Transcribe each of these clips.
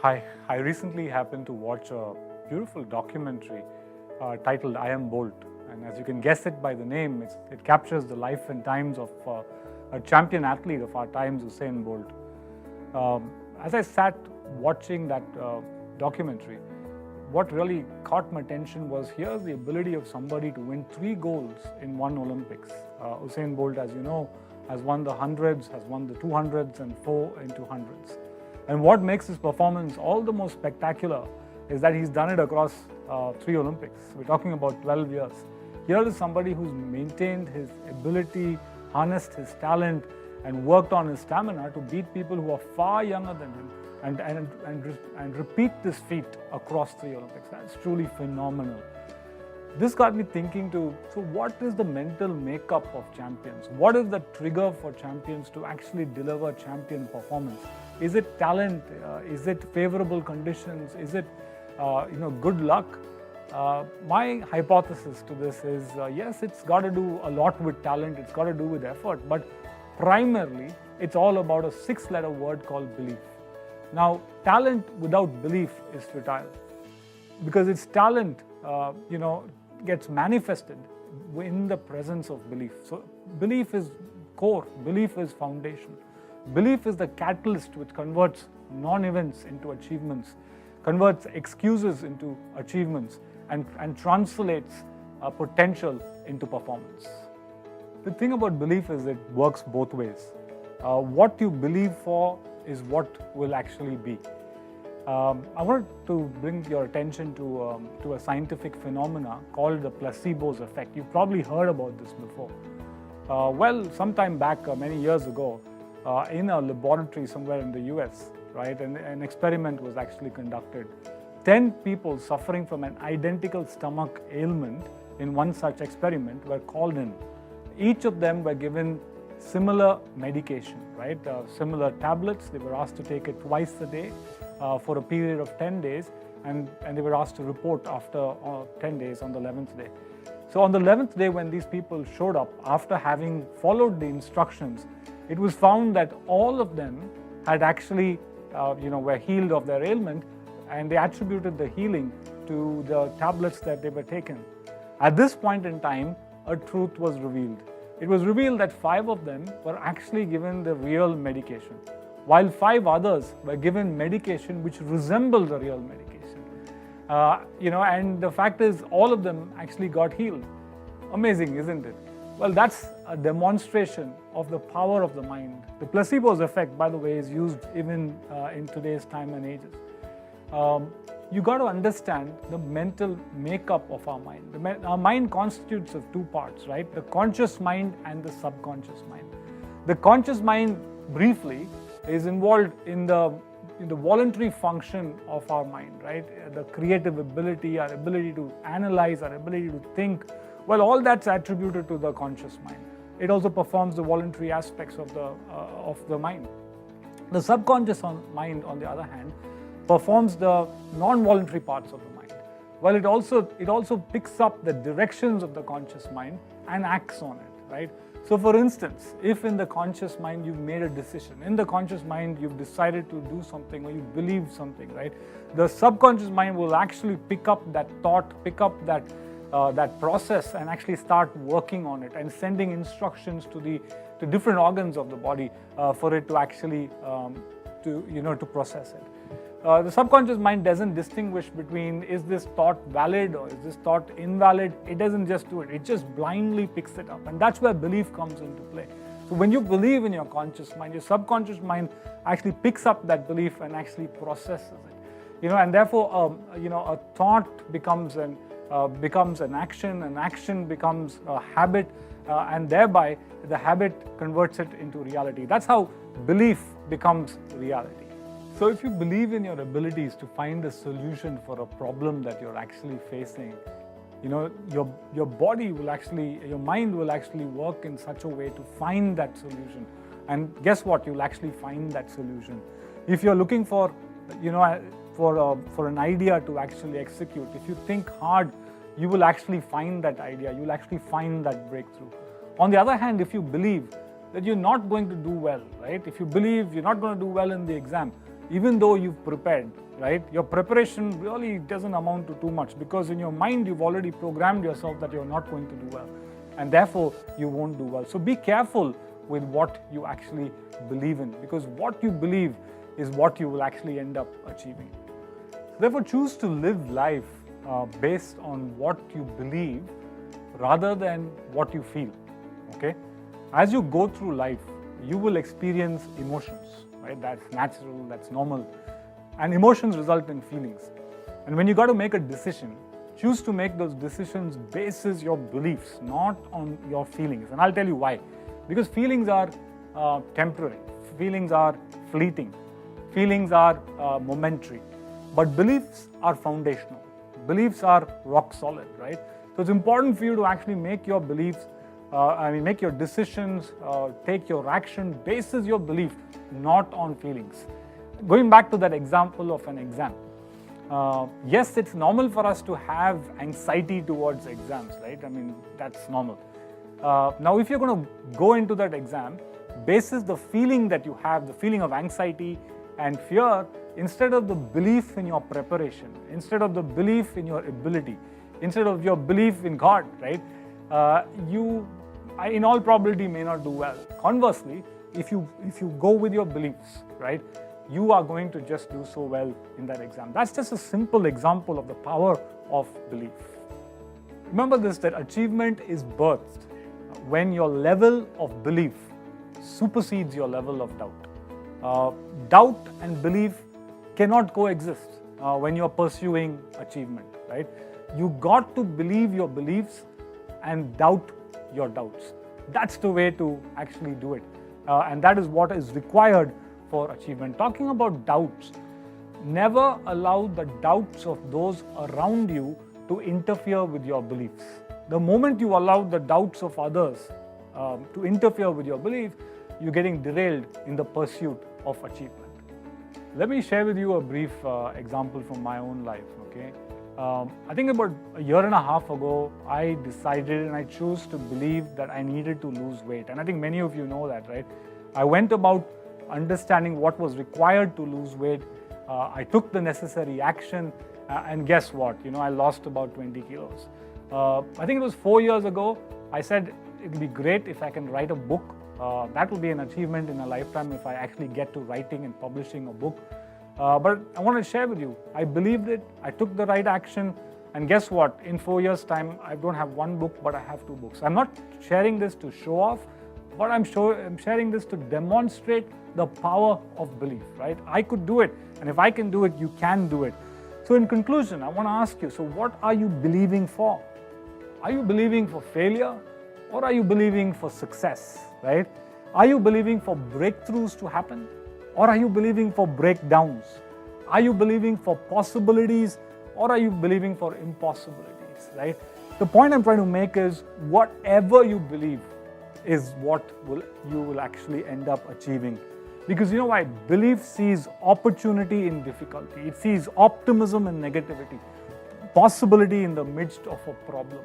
Hi, I recently happened to watch a beautiful documentary titled I Am Bolt. And as you can guess it by the name, it captures the life and times of a champion athlete of our times, Usain Bolt. As I sat watching that documentary, what really caught my attention was here's the ability of somebody to win 3 golds in one Olympics. Usain Bolt, as you know, has won the 100s, has won the 200s and 4 in 200s. And what makes his performance all the more spectacular is that he's done it across 3 Olympics. We're talking about 12 years. Here is somebody who's maintained his ability, harnessed his talent, and worked on his stamina to beat people who are far younger than him and repeat this feat across 3 Olympics. That's truly phenomenal. This got me thinking so what is the mental makeup of champions? What is the trigger for champions to actually deliver champion performance? Is it talent? Is it favorable conditions? Is it good luck? My hypothesis to this is yes, it's got to do a lot with talent, it's got to do with effort, but primarily it's all about a 6-letter word called belief. Now, talent without belief is futile because its talent gets manifested in the presence of belief. So belief is core, belief is foundation. Belief is the catalyst which converts non-events into achievements, converts excuses into achievements, and translates potential into performance. The thing about belief is it works both ways. What you believe for is what will actually be. I wanted to bring your attention to a scientific phenomena called the placebo's effect. You've probably heard about this before. Sometime back, many years ago, in a laboratory somewhere in the US, right, an experiment was actually conducted. 10 people suffering from an identical stomach ailment in one such experiment were called in. Each of them were given similar medication, right, similar tablets. They were asked to take it twice a day for a period of 10 days, and they were asked to report after 10 days on the 11th day. So on the 11th day, when these people showed up after having followed the instructions, it was found that all of them had actually, were healed of their ailment, and they attributed the healing to the tablets that they were taken. At this point in time, a truth was revealed. It was revealed that 5 of them were actually given the real medication, while 5 others were given medication which resembled the real medication. And the fact is, all of them actually got healed. Amazing, isn't it? Well, that's a demonstration of the power of the mind. The placebo's effect, by the way, is used even in today's time and ages. You got to understand the mental makeup of our mind. Our mind constitutes of 2 parts, right? The conscious mind and the subconscious mind. The conscious mind, briefly, is involved in the voluntary function of our mind, right? The creative ability, our ability to analyze, our ability to think. Well, all that's attributed to the conscious mind. It also performs the voluntary aspects of the mind. The subconscious mind, on the other hand, performs the non-voluntary parts of the mind. Well, it also picks up the directions of the conscious mind and acts on it, right? So for instance, if in the conscious mind you've made a decision, in the conscious mind you've decided to do something or you believe something, right? The subconscious mind will actually pick up that thought, pick up that process and actually start working on it and sending instructions to different organs of the body for it to actually to process it. The subconscious mind doesn't distinguish between is this thought valid or is this thought invalid. It doesn't just do it. It just blindly picks it up. And that's where belief comes into play. So when you believe in your conscious mind, your subconscious mind actually picks up that belief and actually processes it. And therefore, a thought becomes an action becomes a habit, and thereby the habit converts it into reality. That's how belief becomes reality. So if you believe in your abilities to find a solution for a problem that you're actually facing, your body will actually, your mind will actually work in such a way to find that solution. And guess what? You'll actually find that solution. If you're looking for an idea to actually execute, if you think hard, you will actually find that idea. You'll actually find that breakthrough. On the other hand, if you believe that you're not going to do well, right? If you believe you're not going to do well in the exam, even though you've prepared, right? Your preparation really doesn't amount to too much, because in your mind you've already programmed yourself that you're not going to do well, and therefore you won't do well. So be careful with what you actually believe in, because what you believe is what you will actually end up achieving. Therefore, choose to live life based on what you believe rather than what you feel. Okay? As you go through life, you will experience emotions, right? That's natural, that's normal. And emotions result in feelings. And when you got to make a decision, choose to make those decisions basis your beliefs, not on your feelings. And I'll tell you why. Because feelings are temporary, feelings are fleeting, feelings are momentary, but beliefs are foundational. Beliefs are rock solid, right? So it's important for you to actually make your beliefs, make your decisions, take your action basis your belief, not on feelings. Going back to that example of an exam, yes, it's normal for us to have anxiety towards exams, right? I mean, that's normal. Now, if you're going to go into that exam, basis the feeling that you have, the feeling of anxiety and fear, instead of the belief in your preparation, instead of the belief in your ability, instead of your belief in God, right? You, in all probability, may not do well. Conversely, if you go with your beliefs, right, you are going to just do so well in that exam. That's just a simple example of the power of belief. Remember this, that achievement is birthed when your level of belief supersedes your level of doubt. Doubt and belief cannot coexist when you're pursuing achievement, right? You got to believe your beliefs and doubt your doubts. That's the way to actually do it. And that is what is required for achievement. Talking about doubts, never allow the doubts of those around you to interfere with your beliefs. The moment you allow the doubts of others to interfere with your belief, you're getting derailed in the pursuit of achievement. Let me share with you a brief example from my own life, okay? I think about a year and a half ago, I decided and I chose to believe that I needed to lose weight. And I think many of you know that, right? I went about understanding what was required to lose weight. I took the necessary action, and guess what? I lost about 20 kilos. I think it was 4 years ago. I said it would be great if I can write a book. That will be an achievement in a lifetime if I actually get to writing and publishing a book. But I want to share with you, I believed it, I took the right action, and guess what? In 4 years' time, I don't have one book, but I have 2 books. I'm not sharing this to show off, but I'm sharing this to demonstrate the power of belief, right? I could do it, and if I can do it, you can do it. So in conclusion, I want to ask you, so what are you believing for? Are you believing for failure, or are you believing for success, right? Are you believing for breakthroughs to happen, or are you believing for breakdowns? Are you believing for possibilities, or are you believing for impossibilities, right? The point I'm trying to make is, whatever you believe is what you will actually end up achieving. Because you know why? Belief sees opportunity in difficulty. It sees optimism in negativity, possibility in the midst of a problem.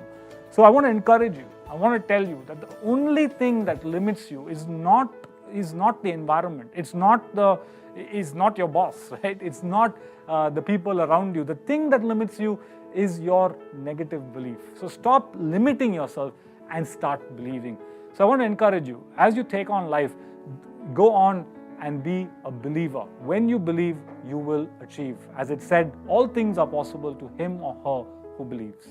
So I want to encourage you. I want to tell you that the only thing that limits you is not the environment. It's not your boss, right? It's not the people around you. The thing that limits you is your negative belief. So stop limiting yourself and start believing. So I want to encourage you, as you take on life, go on and be a believer. When you believe, you will achieve. As it said, all things are possible to him or her who believes.